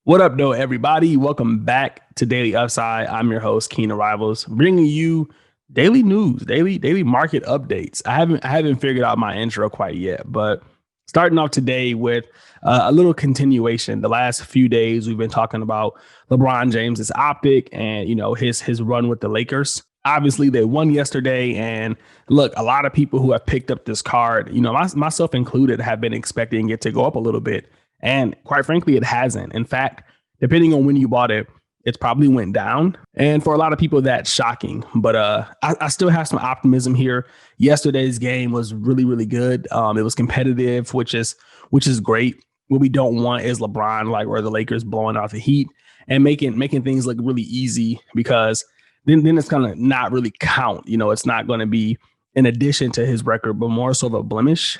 What up, though, everybody? Welcome back to Daily Upside. I'm your host, Keenan Rivals, bringing you daily news, daily market updates. I haven't figured out my intro quite yet, but starting off today with a little continuation. The last few days we've been talking about LeBron James's optic and his run with the Lakers. Obviously, they won yesterday, and look, a lot of people who have picked up this card, myself included, have been expecting it to go up a little bit. And quite frankly, it hasn't. In fact, depending on when you bought it, it's probably went down. And for a lot of people, that's shocking. But I still have some optimism here. Yesterday's game was really, really good. It was competitive, which is great. What we don't want is LeBron, like, or the Lakers blowing out the Heat and making things look really easy, because then it's gonna not really count. It's not going to be in addition to his record, but more so of a blemish.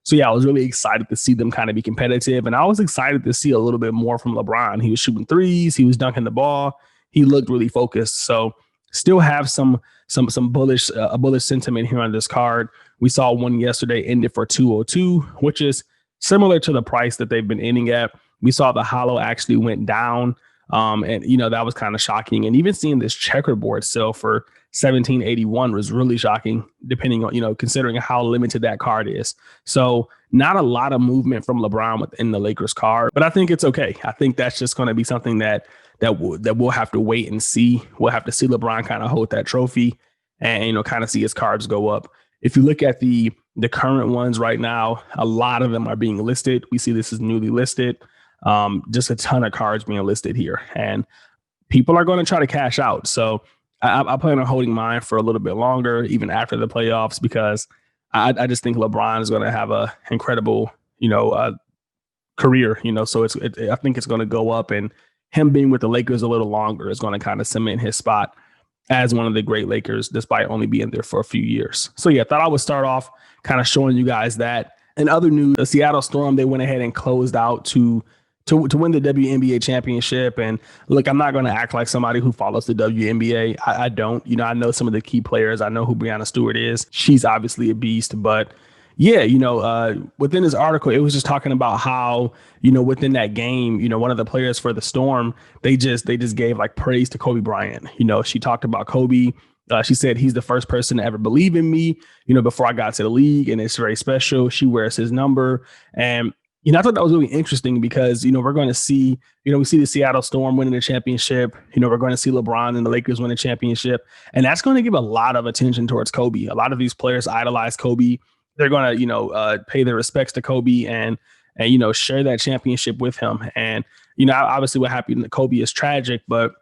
So yeah, I was really excited to see them kind of be competitive, and I was excited to see a little bit more from LeBron. He was shooting threes, he was dunking the ball, he looked really focused. So still have some bullish sentiment here on this card. We saw one yesterday ended for 202, which is similar to the price that they've been ending at. We saw the hollow actually went down. And that was kind of shocking. And even seeing this checkerboard sell for 1781 was really shocking, depending on, considering how limited that card is. So not a lot of movement from LeBron within the Lakers card, but I think it's okay. I think that's just going to be something that we'll have to wait and see. We'll have to see LeBron kind of hold that trophy and, kind of see his cards go up. If you look at the current ones right now, a lot of them are being listed. We see this is newly listed. Just a ton of cards being listed here, and people are going to try to cash out. So I plan on holding mine for a little bit longer, even after the playoffs, because I just think LeBron is going to have a incredible, career. So I think it's going to go up, and him being with the Lakers a little longer is going to kind of cement his spot as one of the great Lakers, despite only being there for a few years. So yeah, I thought I would start off kind of showing you guys that. In other news, the Seattle Storm, they went ahead and closed out to win the WNBA championship. And look, I'm not going to act like somebody who follows the WNBA. I don't. I know some of the key players. I know who Brianna Stewart is. She's obviously a beast. But yeah, within this article, it was just talking about how, within that game, one of the players for the Storm, they just gave like praise to Kobe Bryant. She talked about Kobe. She said he's the first person to ever believe in me, before I got to the league, and it's very special. She wears his number. And I thought that was really interesting because, we're going to see, we see the Seattle Storm winning the championship. We're going to see LeBron and the Lakers win the championship. And that's going to give a lot of attention towards Kobe. A lot of these players idolize Kobe. They're going to, pay their respects to Kobe and share that championship with him. And, obviously what happened to Kobe is tragic, but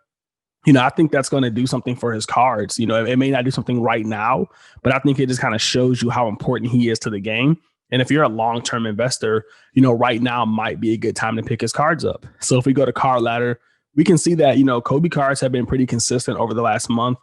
I think that's going to do something for his cards. It may not do something right now, but I think it just kind of shows you how important he is to the game. And if you're a long-term investor, right now might be a good time to pick his cards up. So if we go to Card Ladder, we can see that, Kobe cards have been pretty consistent over the last month.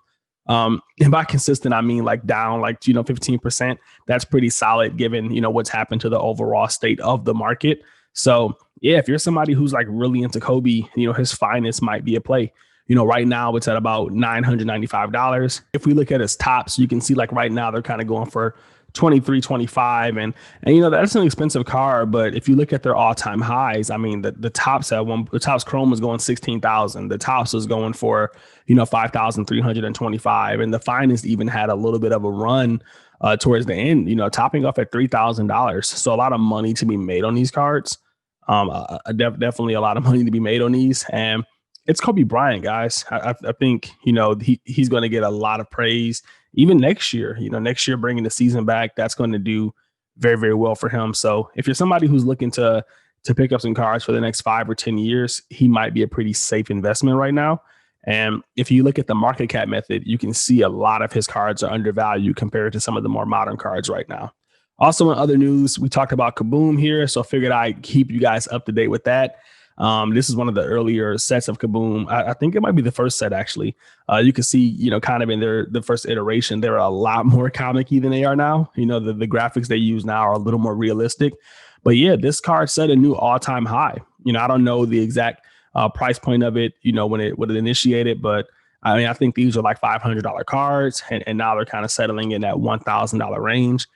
And by consistent, I mean like down 15%. That's pretty solid given, what's happened to the overall state of the market. So yeah, if you're somebody who's like really into Kobe, his finest might be a play. Right now it's at about $995. If we look at his tops, you can see like right now they're kind of going for 23, 25. And that's an expensive car. But if you look at their all-time highs, I mean, the tops Chrome was going 16,000. The tops was going for, 5,325. And the finest even had a little bit of a run towards the end, topping off at $3,000. So a lot of money to be made on these cards. Definitely a lot of money to be made on these. And it's Kobe Bryant, guys. I think, he's going to get a lot of praise even next year. Next year, bringing the season back, that's going to do very, very well for him. So if you're somebody who's looking to pick up some cards for the next 5 or 10 years, he might be a pretty safe investment right now. And if you look at the market cap method, you can see a lot of his cards are undervalued compared to some of the more modern cards right now. Also, in other news, we talked about Kaboom here, so I figured I'd keep you guys up to date with that. This is one of the earlier sets of Kaboom. I think it might be the first set, actually. You can see, kind of in the first iteration, they're a lot more comic-y than they are now. The graphics they use now are a little more realistic. But yeah, this card set a new all-time high. I don't know the exact price point of it, when it initiated, but I mean, I think these are like $500 cards, and now they're kind of settling in that $1,000 range.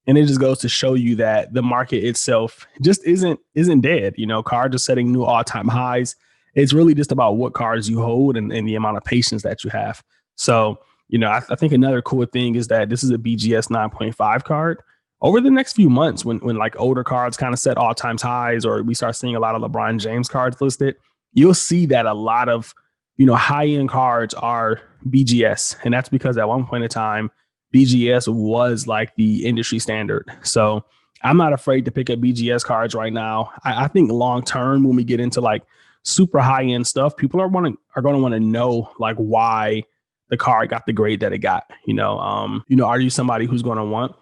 And it just goes to show you that the market itself just isn't dead. Cards are setting new all-time highs. It's really just about what cards you hold and the amount of patience that you have. So, I think another cool thing is that this is a BGS 9.5 card. Over the next few months, when like older cards kind of set all-time highs, or we start seeing a lot of LeBron James cards listed, you'll see that a lot of high-end cards are BGS. And that's because at one point in time, BGS was like the industry standard. So I'm not afraid to pick up BGS cards right now. I think long term, when we get into like super high end stuff, people are going to want to know like why the card got the grade that it got. Are you somebody who's going to want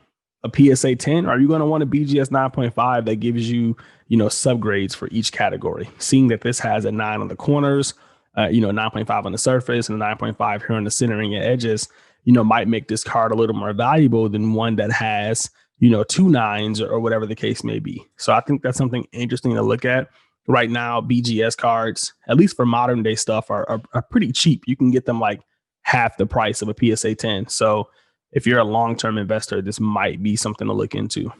a PSA 10? Or are you going to want a BGS 9.5 that gives you subgrades for each category? Seeing that this has a 9 on the corners, 9.5 on the surface, and a 9.5 here on the centering and edges, might make this card a little more valuable than one that has, 2 nines or whatever the case may be. So I think that's something interesting to look at. Right now, BGS cards, at least for modern day stuff, are pretty cheap. You can get them like half the price of a PSA 10. So if you're a long-term investor, this might be something to look into.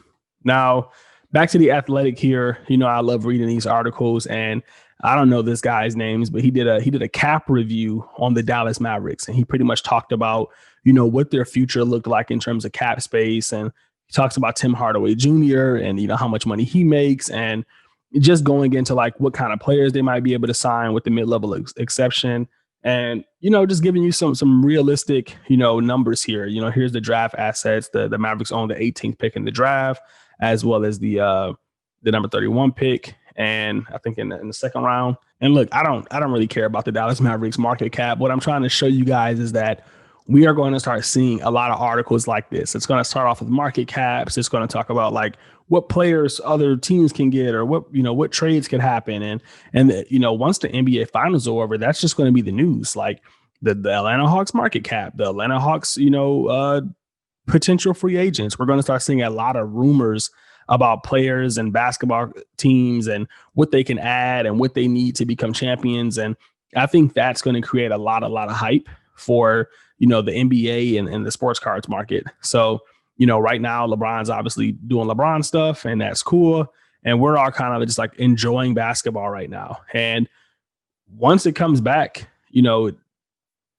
Now, back to The Athletic here. I love reading these articles, and I don't know this guy's names, but he did a cap review on the Dallas Mavericks, and he pretty much talked about, what their future looked like in terms of cap space. And he talks about Tim Hardaway Jr. and, how much money he makes, and just going into like what kind of players they might be able to sign with the mid-level exception. And, just giving you some realistic, numbers here. Here's the draft assets. The Mavericks own the 18th pick in the draft, as well as the number 31 pick. And I think in the second round. And look, I don't really care about the Dallas Mavericks market cap. What I'm trying to show you guys is that we are going to start seeing a lot of articles like this. It's going to start off with market caps. It's going to talk about like what players other teams can get, or what trades could happen. And once the NBA finals are over, that's just going to be the news. Like the Atlanta Hawks market cap, the Atlanta Hawks, potential free agents. We're going to start seeing a lot of rumors about players and basketball teams and what they can add and what they need to become champions. And I think that's going to create a lot of hype for, the NBA and the sports cards market. So, right now, LeBron's obviously doing LeBron stuff, and that's cool. And we're all kind of just like enjoying basketball right now. And once it comes back, to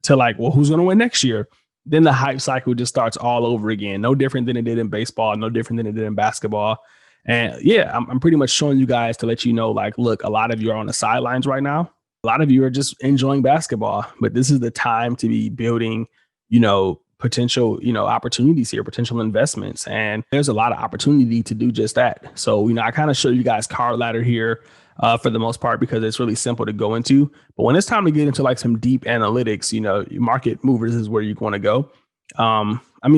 like, well, who's going to win next year? Then the hype cycle just starts all over again. No different than it did in baseball, no different than it did in basketball. And yeah, I'm pretty much showing you guys to let you know, like, look, a lot of you are on the sidelines right now. A lot of you are just enjoying basketball, but this is the time to be building, potential, opportunities here, potential investments. And there's a lot of opportunity to do just that. So, I kind of show you guys card ladder here for the most part, because it's really simple to go into. But when it's time to get into like some deep analytics, market movers is where you want to go.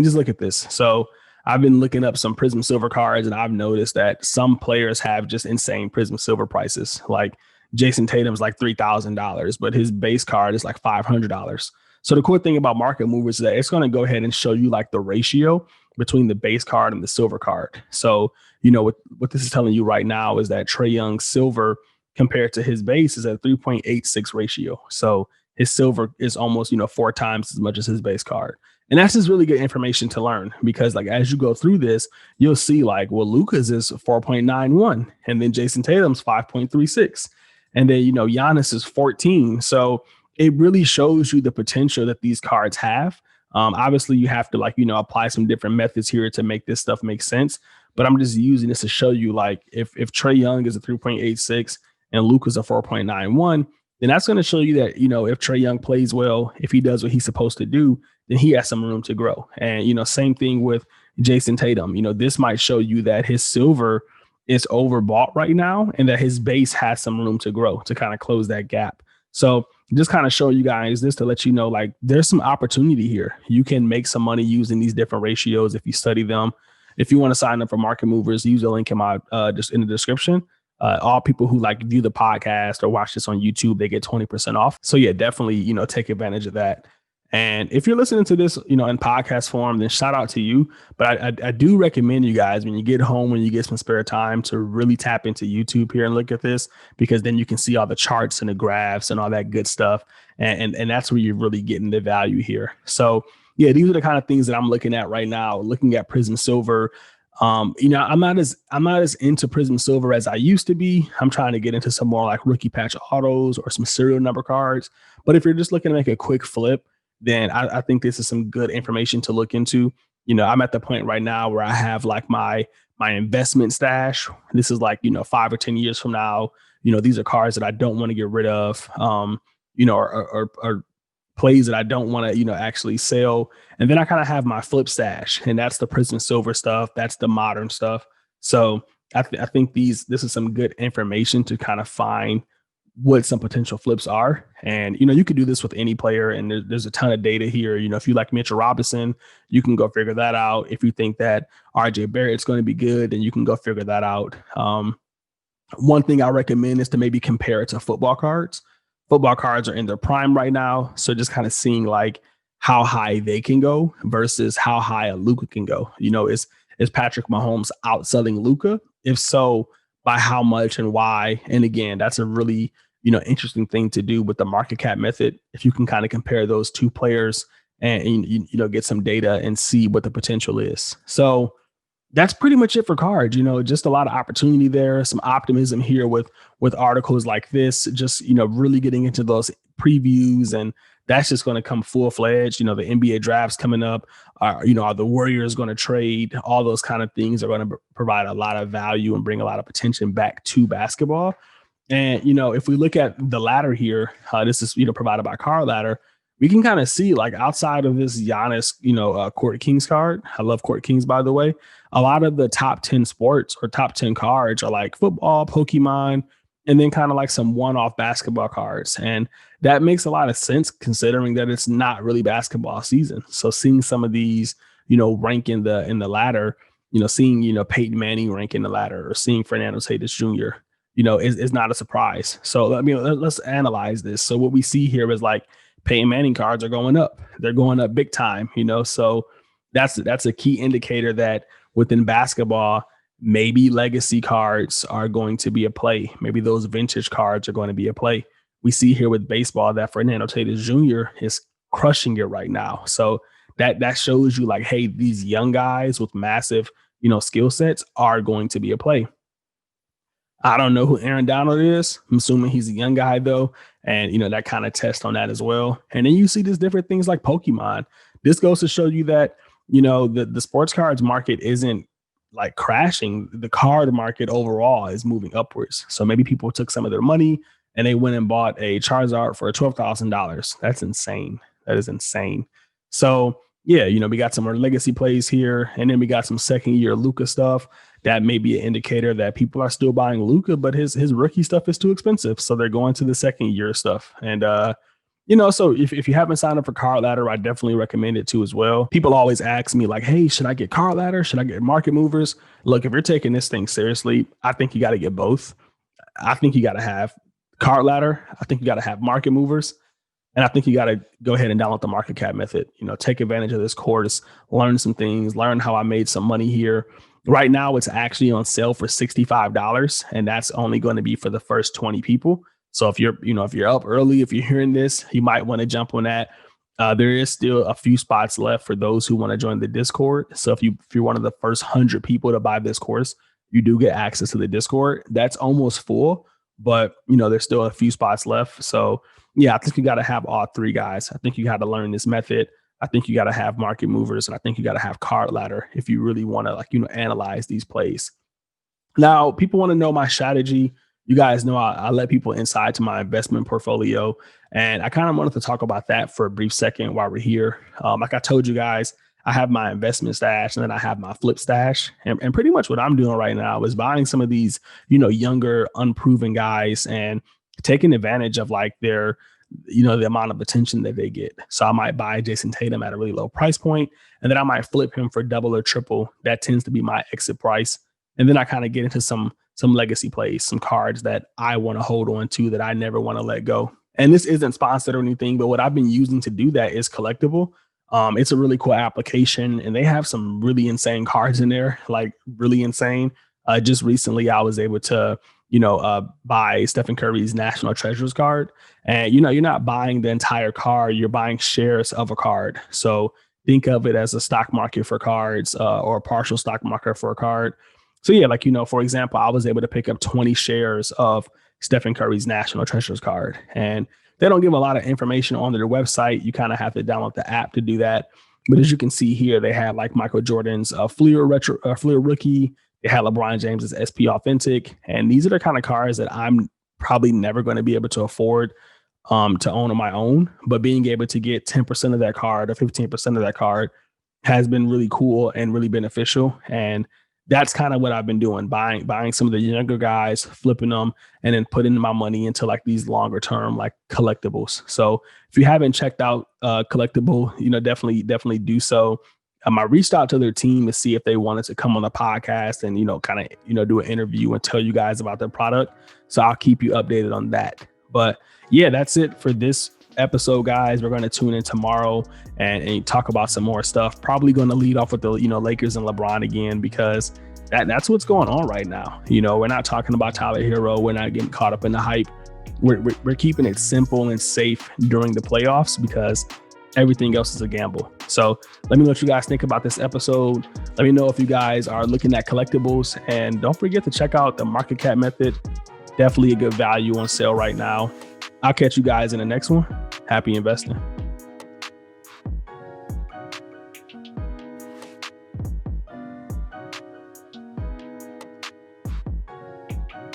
Just look at this. So I've been looking up some Prism Silver cards, and I've noticed that some players have just insane Prism Silver prices. Like Jason Tatum's like $3,000, but his base card is like $500. So the cool thing about market movers is that it's going to go ahead and show you like the ratio between the base card and the silver card. So, what this is telling you right now is that Trae Young's silver compared to his base is a 3.86 ratio. So his silver is almost, 4 times as much as his base card. And that's just really good information to learn, because like as you go through this, you'll see like, well, Luka's is 4.91, and then Jason Tatum's 5.36. And then, Giannis is 14. So it really shows you the potential that these cards have. Obviously, you have to apply some different methods here to make this stuff make sense. But I'm just using this to show you, like, if Trae Young is a 3.86 and Luka's a 4.91, then that's going to show you that, if Trae Young plays well, if he does what he's supposed to do, then he has some room to grow. And, same thing with Jason Tatum. This might show you that his silver is overbought right now and that his base has some room to grow to kind of close that gap. So just kind of show you guys this to let you know, like, there's some opportunity here. You can make some money using these different ratios if you study them. If you want to sign up for market movers, use the link in my just in the description. All people who like view the podcast or watch this on YouTube, they get 20% off. So yeah, definitely, take advantage of that. And if you're listening to this, in podcast form, then shout out to you. But I do recommend you guys, when you get home, when you get some spare time, to really tap into YouTube here and look at this, because then you can see all the charts and the graphs and all that good stuff. And that's where you're really getting the value here. So yeah, these are the kind of things that I'm looking at right now, looking at Prism Silver. I'm not as into Prism Silver as I used to be. I'm trying to get into some more like rookie patch autos or some serial number cards. But if you're just looking to make a quick flip, then I think this is some good information to look into. I'm at the point right now where I have like my investment stash. This is like 5 or 10 years from now. These are cards that I don't want to get rid of. Or plays that I don't want to, actually sell. And then I kind of have my flip stash, and that's the Prism Silver stuff. That's the modern stuff. So I think this is some good information to kind of find what some potential flips are. And, you could do this with any player, and there's a ton of data here. If you like Mitchell Robinson, you can go figure that out. If you think that RJ Barrett's going to be good, then you can go figure that out. One thing I recommend is to maybe compare it to football cards. Football cards are in their prime right now. So just kind of seeing like how high they can go versus how high a Luka can go. Is Patrick Mahomes outselling Luka? If so, by how much and why? And again, that's a really, interesting thing to do with the market cap method. If you can kind of compare those two players and get some data and see what the potential is. So that's pretty much it for cards. Just a lot of opportunity there, some optimism here with articles like this, just really getting into those previews, and that's just going to come full fledged. The NBA drafts coming up, are the Warriors going to trade? All those kind of things are going to provide a lot of value and bring a lot of attention back to basketball. And if we look at the ladder here, this is provided by Card Ladder. We can kind of see, like, outside of this Giannis, Court Kings card. I love Court Kings, by the way. A lot of the top 10 sports or top 10 cards are like football, Pokemon, and then kind of like some one-off basketball cards. And that makes a lot of sense considering that it's not really basketball season. So seeing some of these, rank in the ladder, seeing, Peyton Manning rank in the ladder, or seeing Fernando Tatis Jr., is not a surprise. So let's analyze this. So what we see here is like Peyton Manning cards are going up. They're going up big time, so that's a key indicator that within basketball, maybe legacy cards are going to be a play. Maybe those vintage cards are going to be a play. We see here with baseball that Fernando Tatis Jr. is crushing it right now. So that shows you like, hey, these young guys with massive, skill sets are going to be a play. I don't know who Aaron Donald is. I'm assuming he's a young guy, though. And, that kind of test on that as well. And then you see these different things like Pokemon. This goes to show you that, the sports cards market isn't like crashing. The card market overall is moving upwards. So maybe people took some of their money and they went and bought a Charizard for $12,000. That's insane. That is insane. So, yeah, we got some more legacy plays here. And then we got some second year Luka stuff. That may be an indicator that people are still buying Luka, but his rookie stuff is too expensive. So they're going to the second year stuff. And, so if you haven't signed up for Card Ladder, I definitely recommend it too as well. People always ask me like, hey, should I get Card Ladder? Should I get Market Movers? Look, if you're taking this thing seriously, I think you got to get both. I think you got to have Card Ladder. I think you got to have Market Movers. And I think you got to go ahead and download the market cap method, take advantage of this course, learn some things, learn how I made some money here. Right now, it's actually on sale for $65, and that's only going to be for the first 20 people. So if you're up early, if you're hearing this, you might want to jump on that. There is still a few spots left for those who want to join the Discord. So if you're one of the first 100 people to buy this course, you do get access to the Discord. That's almost full, but there's still a few spots left. So yeah, I think you got to have all three, guys. I think you got to learn this method. I think you got to have Market Movers, and I think you got to have Card Ladder if you really want to analyze these plays. Now, people want to know my strategy. You guys know I let people inside to my investment portfolio, and I kind of wanted to talk about that for a brief second while we're here. Like I told you guys, I have my investment stash and then I have my flip stash. And pretty much what I'm doing right now is buying some of these, younger, unproven guys and taking advantage of like their, the amount of attention that they get. So I might buy Jason Tatum at a really low price point, and then I might flip him for double or triple. That tends to be my exit price. And then I kind of get into some legacy plays, some cards that I want to hold on to that I never want to let go. And this isn't sponsored or anything, but what I've been using to do that is Collectible. It's a really cool application, and they have some really insane cards in there, like really insane. Just recently, I was able to, buy Stephen Curry's National Treasures card. And, you're not buying the entire card, you're buying shares of a card. So think of it as a stock market for cards or a partial stock market for a card. So yeah, like, for example, I was able to pick up 20 shares of Stephen Curry's National Treasures card. And they don't give a lot of information on their website. You kind of have to download the app to do that. But as you can see here, they have like Michael Jordan's Fleer rookie. They had LeBron James's SP Authentic. And these are the kind of cards that I'm probably never going to be able to afford to own on my own. But being able to get 10% of that card or 15% of that card has been really cool and really beneficial. And that's kind of what I've been doing, buying some of the younger guys, flipping them, and then putting my money into like these longer term like collectibles. So if you haven't checked out Collectible, definitely do so. I reached out to their team to see if they wanted to come on the podcast and do an interview and tell you guys about their product. So I'll keep you updated on that. But yeah, that's it for this episode, guys. We're going to tune in tomorrow and talk about some more stuff. Probably going to lead off with the Lakers and LeBron again, because that's what's going on right now. We're not talking about Tyler Hero. We're not getting caught up in the hype. We're keeping it simple and safe during the playoffs because everything else is a gamble. So let me know what you guys think about this episode. Let me know if you guys are looking at collectibles, and don't forget to check out the market cap method. Definitely a good value on sale right now. I'll catch you guys in the next one. Happy investing.